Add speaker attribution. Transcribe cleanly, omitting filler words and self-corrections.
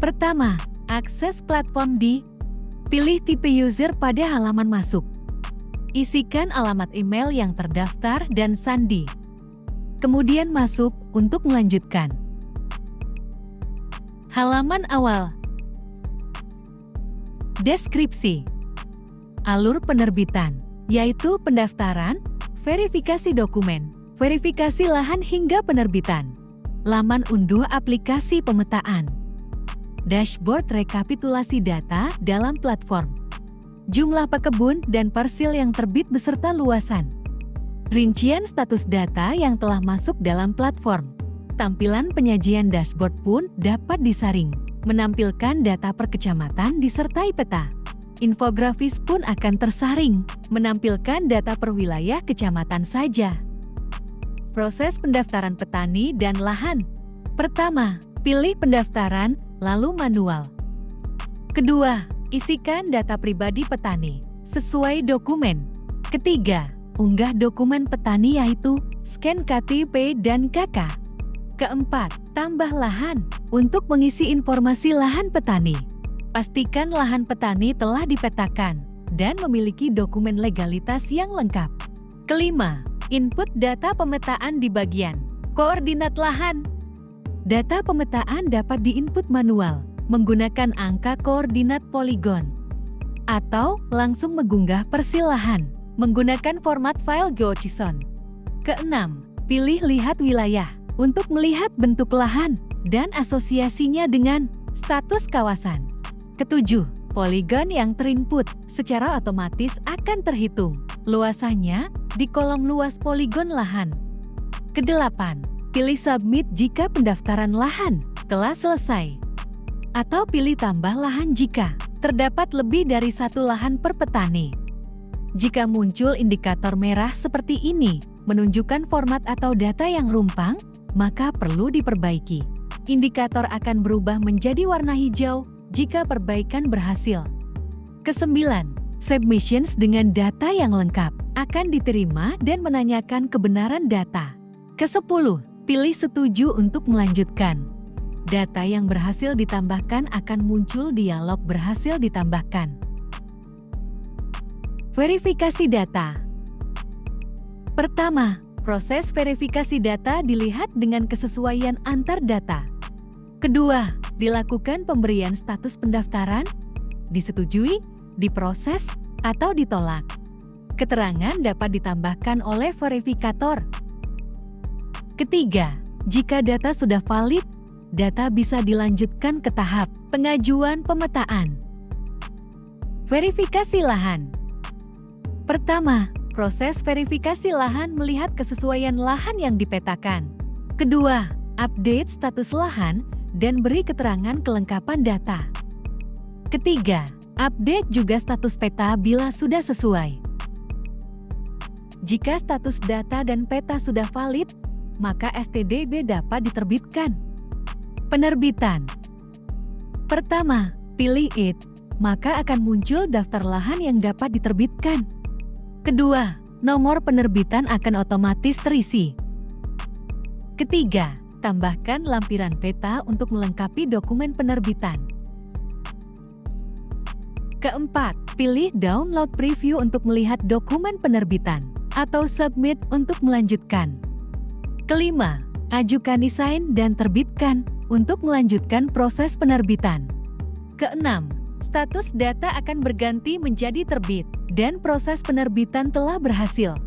Speaker 1: Pertama, akses platform di pilih tipe user pada halaman masuk. Isikan alamat email yang terdaftar dan sandi. Kemudian masuk untuk melanjutkan. Halaman awal. Deskripsi. Alur penerbitan, yaitu pendaftaran, verifikasi dokumen, verifikasi lahan hingga penerbitan. Laman unduh aplikasi pemetaan. Dashboard rekapitulasi data dalam platform. Jumlah pekebun dan parsil yang terbit beserta luasan. Rincian status data yang telah masuk dalam platform. Tampilan penyajian dashboard pun dapat disaring, menampilkan data per kecamatan disertai peta. Infografis pun akan tersaring, menampilkan data per wilayah kecamatan saja. Proses pendaftaran petani dan lahan. Pertama, pilih pendaftaran, lalu manual. Kedua, isikan data pribadi petani sesuai dokumen. Ketiga, unggah dokumen petani yaitu scan KTP dan KK. Keempat, tambah lahan untuk mengisi informasi lahan petani. Pastikan lahan petani telah dipetakan dan memiliki dokumen legalitas yang lengkap. Kelima, input data pemetaan di bagian koordinat lahan. Data pemetaan dapat diinput manual menggunakan angka koordinat poligon atau langsung mengunggah persil lahan menggunakan format file GeoJSON. Keenam, pilih lihat wilayah untuk melihat bentuk lahan dan asosiasinya dengan status kawasan. Ketujuh, poligon yang terinput secara otomatis akan terhitung luasannya di kolom luas poligon lahan. Kedelapan, pilih submit jika pendaftaran lahan telah selesai. Atau pilih tambah lahan jika terdapat lebih dari satu lahan per petani. Jika muncul indikator merah seperti ini, menunjukkan format atau data yang rumpang, maka perlu diperbaiki. Indikator akan berubah menjadi warna hijau jika perbaikan berhasil. Kesembilan, submissions dengan data yang lengkap akan diterima dan menanyakan kebenaran data. Kesepuluh, pilih setuju untuk melanjutkan. Data yang berhasil ditambahkan akan muncul dialog berhasil ditambahkan. Verifikasi data. Pertama, proses verifikasi data dilihat dengan kesesuaian antar data. Kedua, dilakukan pemberian status pendaftaran, disetujui, diproses, atau ditolak. Keterangan dapat ditambahkan oleh verifikator. Ketiga, jika data sudah valid, data bisa dilanjutkan ke tahap pengajuan pemetaan. Verifikasi lahan. Pertama, proses verifikasi lahan melihat kesesuaian lahan yang dipetakan. Kedua, update status lahan dan beri keterangan kelengkapan data. Ketiga, update juga status peta bila sudah sesuai. Jika status data dan peta sudah valid, maka STDB dapat diterbitkan. Penerbitan. Pertama, pilih IT, maka akan muncul daftar lahan yang dapat diterbitkan. Kedua, nomor penerbitan akan otomatis terisi. Ketiga, tambahkan lampiran peta untuk melengkapi dokumen penerbitan. Keempat, pilih download preview untuk melihat dokumen penerbitan atau submit untuk melanjutkan. Kelima, ajukan desain dan terbitkan untuk melanjutkan proses penerbitan. Keenam, status data akan berganti menjadi terbit dan proses penerbitan telah berhasil.